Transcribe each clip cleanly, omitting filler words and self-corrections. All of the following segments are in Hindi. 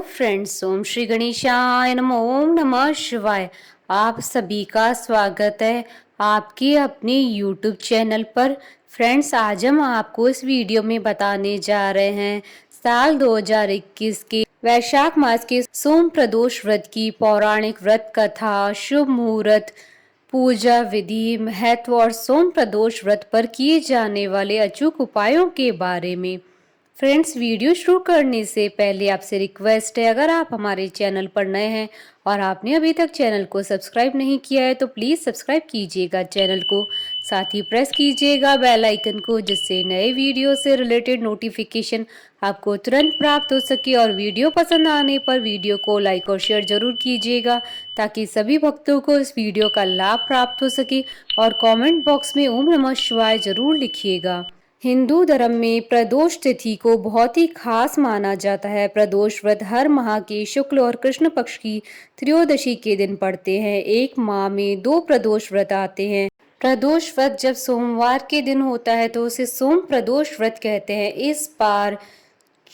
फ्रेंड्स, ओम श्री गणेशाय नमः। ओम नमः शिवाय। आप सभी का स्वागत है आपके अपने YouTube चैनल पर। फ्रेंड्स, आज हम आपको इस वीडियो में बताने जा रहे हैं साल 2021 के वैशाख मास के सोम प्रदोष व्रत की पौराणिक व्रत कथा, शुभ मुहूर्त, पूजा विधि, महत्व और सोम प्रदोष व्रत पर किए जाने वाले अचूक उपायों के बारे में। फ्रेंड्स, वीडियो शुरू करने से पहले आपसे रिक्वेस्ट है, अगर आप हमारे चैनल पर नए हैं और आपने अभी तक चैनल को सब्सक्राइब नहीं किया है तो प्लीज़ सब्सक्राइब कीजिएगा चैनल को। साथ ही प्रेस कीजिएगा बेल आइकन को, जिससे नए वीडियो से रिलेटेड नोटिफिकेशन आपको तुरंत प्राप्त हो सके। और वीडियो पसंद आने पर वीडियो को लाइक और शेयर जरूर कीजिएगा, ताकि सभी भक्तों को इस वीडियो का लाभ प्राप्त हो सके। और कमेंट बॉक्स में ओम नमः शिवाय जरूर लिखिएगा। हिंदू धर्म में प्रदोष तिथि को बहुत ही खास माना जाता है। प्रदोष व्रत हर माह के शुक्ल और कृष्ण पक्ष की त्रयोदशी के दिन पड़ते हैं। एक माह में 2 प्रदोष व्रत आते हैं। प्रदोष व्रत जब सोमवार के दिन होता है तो उसे सोम प्रदोष व्रत कहते हैं। इस बार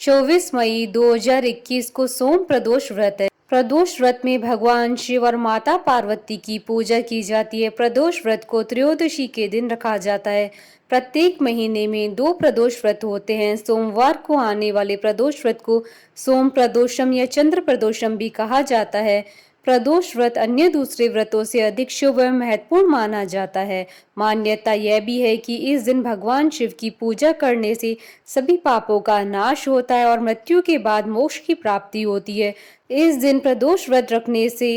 24 मई 2021 को सोम प्रदोष व्रत है। प्रदोष व्रत में भगवान शिव और माता पार्वती की पूजा की जाती है। प्रदोष व्रत को त्रयोदशी के दिन रखा जाता है। प्रत्येक महीने में 2 प्रदोष व्रत होते हैं। सोमवार को आने वाले प्रदोष व्रत को सोम प्रदोषम या चंद्र प्रदोषम भी कहा जाता है। प्रदोष व्रत अन्य दूसरे व्रतों से अधिक शुभ एवं महत्वपूर्ण माना जाता है। मान्यता यह भी है कि इस दिन भगवान शिव की पूजा करने से सभी पापों का नाश होता है और मृत्यु के बाद मोक्ष की प्राप्ति होती है। इस दिन प्रदोष व्रत रखने से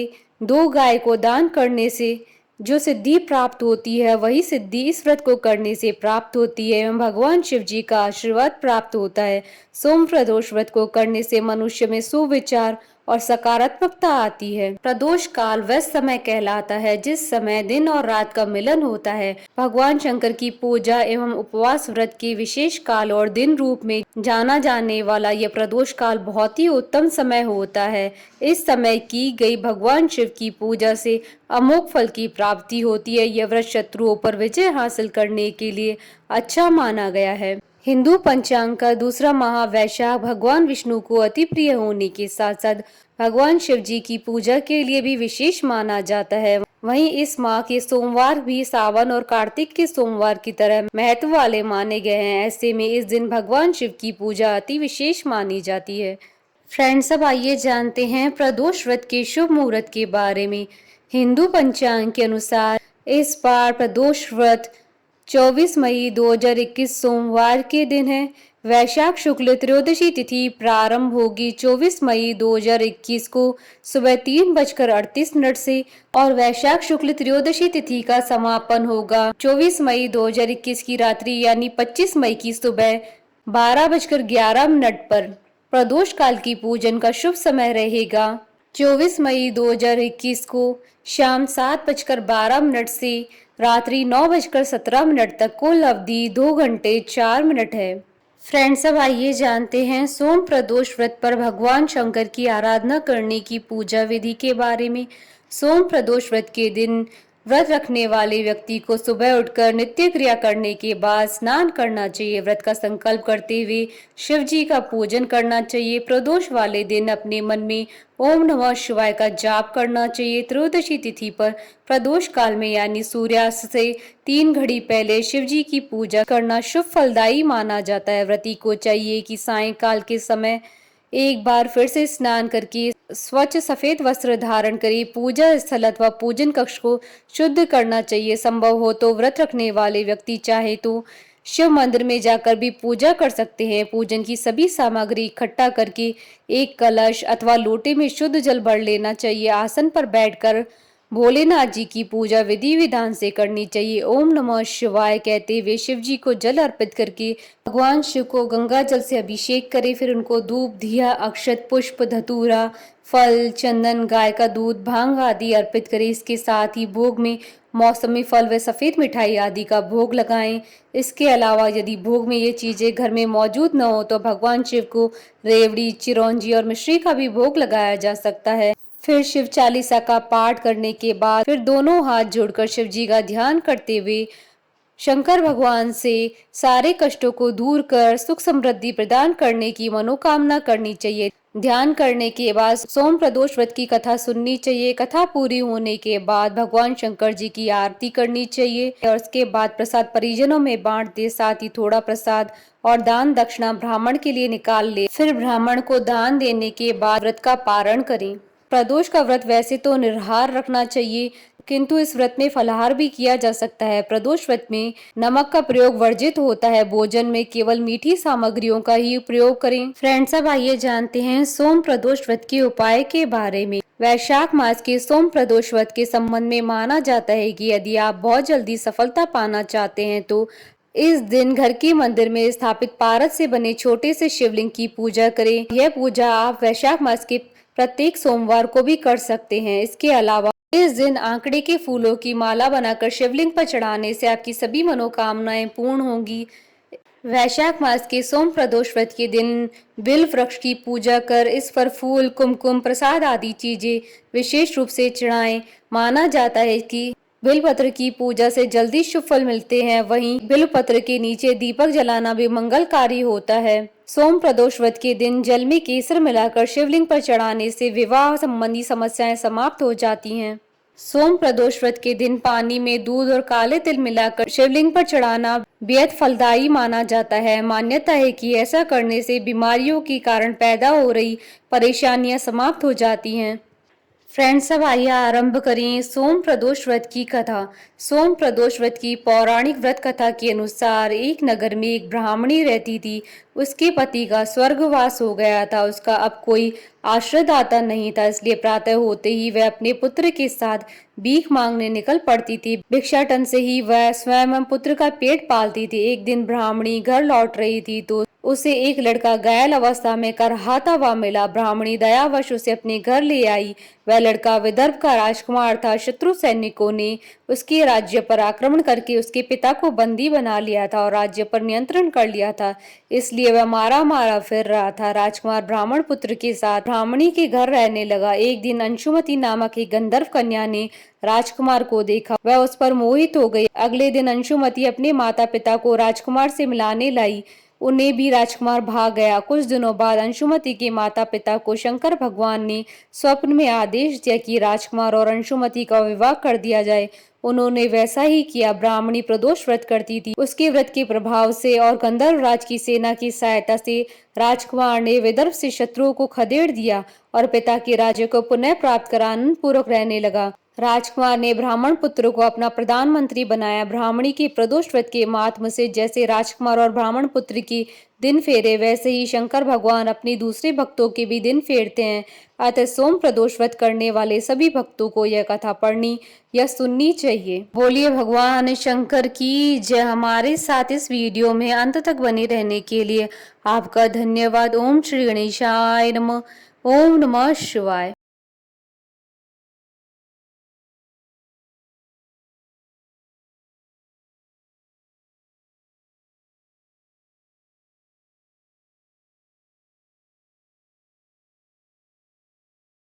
2 गाय को दान करने से जो सिद्धि प्राप्त होती है, वही सिद्धि इस व्रत को करने से प्राप्त होती है एवं भगवान शिव जी का आशीर्वाद प्राप्त होता है। सोम प्रदोष व्रत को करने से मनुष्य में सुविचार और सकारात्मकता आती है। प्रदोष काल वह समय कहलाता है जिस समय दिन और रात का मिलन होता है। भगवान शंकर की पूजा एवं उपवास व्रत के विशेष काल और दिन रूप में जाना जाने वाला यह प्रदोष काल बहुत ही उत्तम समय होता है। इस समय की गई भगवान शिव की पूजा से अमोघ फल की प्राप्ति होती है। यह व्रत शत्रुओं पर विजय हासिल करने के लिए अच्छा माना गया है। हिंदू पंचांग का दूसरा माह वैशाख भगवान विष्णु को अति प्रिय होने के साथ साथ भगवान शिव जी की पूजा के लिए भी विशेष माना जाता है। वहीं इस माह के सोमवार भी सावन और कार्तिक के सोमवार की तरह महत्व वाले माने गए हैं। ऐसे में इस दिन भगवान शिव की पूजा अति विशेष मानी जाती है। फ्रेंड्स, अब आइए जानते हैं प्रदोष व्रत के शुभ मुहूर्त के बारे में। हिंदू पंचांग के अनुसार इस बार प्रदोष व्रत 24 मई 2021 सोमवार के दिन है। वैशाख शुक्ल त्रयोदशी तिथि प्रारंभ होगी 24 मई 2021 को सुबह 3:38 से और वैशाख शुक्ल त्रयोदशी तिथि का समापन होगा 24 मई 2021 की रात्रि यानी 25 मई की सुबह 12:11 पर। प्रदोष काल की पूजन का शुभ समय रहेगा 24 मई 2021 को शाम 7:12 से रात्रि 9:17 तक। कुल अवधि 2 घंटे 4 मिनट है। फ्रेंड्स, अब आइए जानते हैं सोम प्रदोष व्रत पर भगवान शंकर की आराधना करने की पूजा विधि के बारे में। सोम प्रदोष व्रत के दिन व्रत रखने वाले व्यक्ति को सुबह उठकर नित्य क्रिया करने के बाद स्नान करना चाहिए। व्रत का संकल्प करते हुए शिव जी का पूजन करना चाहिए। प्रदोष वाले दिन अपने मन में ओम नमः शिवाय का जाप करना चाहिए। त्रयोदशी तिथि पर प्रदोष काल में यानी सूर्यास्त से 3 घड़ी पहले शिव जी की पूजा करना शुभ फलदायी माना जाता है। व्रती को चाहिए कि सायंकाल के समय एक बार फिर से स्नान करके स्वच्छ सफेद वस्त्र धारण करे। पूजा स्थल अथवा पूजन कक्ष को शुद्ध करना चाहिए। संभव हो तो व्रत रखने वाले व्यक्ति चाहे तो शिव मंदिर में जाकर भी पूजा कर सकते हैं। पूजन की सभी सामग्री इकट्ठा करके एक कलश अथवा लोटे में शुद्ध जल भर लेना चाहिए। आसन पर बैठकर भोलेनाथ जी की पूजा विधि विधान से करनी चाहिए। ओम नमः शिवाय कहते हुए शिव जी को जल अर्पित करके भगवान शिव को गंगा जल से अभिषेक करें। फिर उनको धूप, दिया, अक्षत, पुष्प, धतूरा, फल, चंदन, गाय का दूध, भांग आदि अर्पित करें। इसके साथ ही भोग में मौसमी फल व सफेद मिठाई आदि का भोग लगाएं। इसके अलावा यदि भोग में ये चीजें घर में मौजूद न हो तो भगवान शिव को रेवड़ी, चिरौंजी और मिश्री का भी भोग लगाया जा सकता है। फिर शिव चालीसा का पाठ करने के बाद फिर दोनों हाथ जोड़कर शिव जी का ध्यान करते हुए शंकर भगवान से सारे कष्टों को दूर कर सुख समृद्धि प्रदान करने की मनोकामना करनी चाहिए। ध्यान करने के बाद सोम प्रदोष व्रत की कथा सुननी चाहिए। कथा पूरी होने के बाद भगवान शंकर जी की आरती करनी चाहिए और उसके बाद प्रसाद परिजनों में बांट दे। साथ ही थोड़ा प्रसाद और दान दक्षिणा ब्राह्मण के लिए निकाल ले। फिर ब्राह्मण को दान देने के बाद व्रत का पारण करें। प्रदोष का व्रत वैसे तो निराहार रखना चाहिए, किंतु इस व्रत में फलाहार भी किया जा सकता है। प्रदोष व्रत में नमक का प्रयोग वर्जित होता है। भोजन में केवल मीठी सामग्रियों का ही प्रयोग करें। फ्रेंड्स, अब आइए जानते हैं सोम प्रदोष व्रत के उपाय के बारे में। वैशाख मास के सोम प्रदोष व्रत के संबंध में माना जाता है कि यदि आप बहुत जल्दी सफलता पाना चाहते हैं तो इस दिन घर के मंदिर में स्थापित पारस से बने छोटे से शिवलिंग की पूजा करें। यह पूजा आप वैशाख मास के प्रत्येक सोमवार को भी कर सकते हैं। इसके अलावा इस दिन आंकड़े के फूलों की माला बनाकर शिवलिंग पर चढ़ाने से आपकी सभी मनोकामनाएं पूर्ण होंगी। वैशाख मास के सोम प्रदोष व्रत के दिन बिल्व वृक्ष की पूजा कर इस पर फूल, कुमकुम, प्रसाद आदि चीजें विशेष रूप से चढ़ाएं। माना जाता है कि बिल्व पत्र की पूजा से जल्दी शुभ फल मिलते हैं। वहीं बिल्व पत्र के नीचे दीपक जलाना भी मंगलकारी होता है। सोम प्रदोष व्रत के दिन जल में केसर मिलाकर शिवलिंग पर चढ़ाने से विवाह संबंधी समस्याएं समाप्त हो जाती हैं। सोम प्रदोष व्रत के दिन पानी में दूध और काले तिल मिलाकर शिवलिंग पर चढ़ाना बेहद फलदायी माना जाता है। मान्यता है कि ऐसा करने से बीमारियों के कारण पैदा हो रही परेशानियां समाप्त हो जाती हैं। फ्रेंड्स, अब आइए आरंभ करें सोम प्रदोष व्रत की कथा। सोम प्रदोष व्रत की पौराणिक व्रत कथा के अनुसार एक नगर में एक ब्राह्मणी रहती थी। उसके पति का स्वर्गवास हो गया था। उसका अब कोई आश्रयदाता नहीं था, इसलिए प्रातः होते ही वह अपने पुत्र के साथ भीख मांगने निकल पड़ती थी। भिक्षाटन से ही वह स्वयं पुत्र का पेट पालती थी। एक दिन ब्राह्मणी घर लौट रही थी तो उसे एक लड़का घायल अवस्था में करहाता हुआ मिला। ब्राह्मणी दयावश उसे अपने घर ले आई। वह लड़का विदर्भ का राजकुमार था। शत्रु सैनिकों ने उसके राज्य पर आक्रमण करके उसके पिता को बंदी बना लिया था और राज्य पर नियंत्रण कर लिया था, इसलिए वह मारा मारा फिर रहा था। राजकुमार ब्राह्मण पुत्र के साथ ब्राह्मणी के घर रहने लगा। एक दिन अंशुमति नामक एक गंधर्व कन्या ने राजकुमार को देखा। वह उस पर मोहित हो गई। अगले दिन अंशुमति अपने माता पिता को राजकुमार से मिलाने लाई। उन्हें भी राजकुमार भाग गया। कुछ दिनों बाद अंशुमति के माता पिता को शंकर भगवान ने स्वप्न में आदेश दिया कि राजकुमार और अंशुमति का विवाह कर दिया जाए। उन्होंने वैसा ही किया। ब्राह्मणी प्रदोष व्रत करती थी। उसके व्रत के प्रभाव से और गंधर्व राज की सेना की सहायता से राजकुमार ने विदर्भ से शत्रुओं को खदेड़ दिया और पिता के राज्य को पुनः प्राप्त कर आनंद पूर्वक रहने लगा। राजकुमार ने ब्राह्मण पुत्र को अपना प्रधानमंत्री बनाया। ब्राह्मणी के प्रदोष व्रत के महात्म से जैसे राजकुमार और ब्राह्मण पुत्र की दिन फेरे, वैसे ही शंकर भगवान अपने दूसरे भक्तों के भी दिन फेरते हैं। अतः सोम प्रदोष व्रत करने वाले सभी भक्तों को यह कथा पढ़नी या सुननी चाहिए। बोलिए भगवान शंकर की जय। हमारे साथ इस वीडियो में अंत तक बने रहने के लिए आपका धन्यवाद। ओम श्री गणेशाय नमः। ओम नमः शिवाय।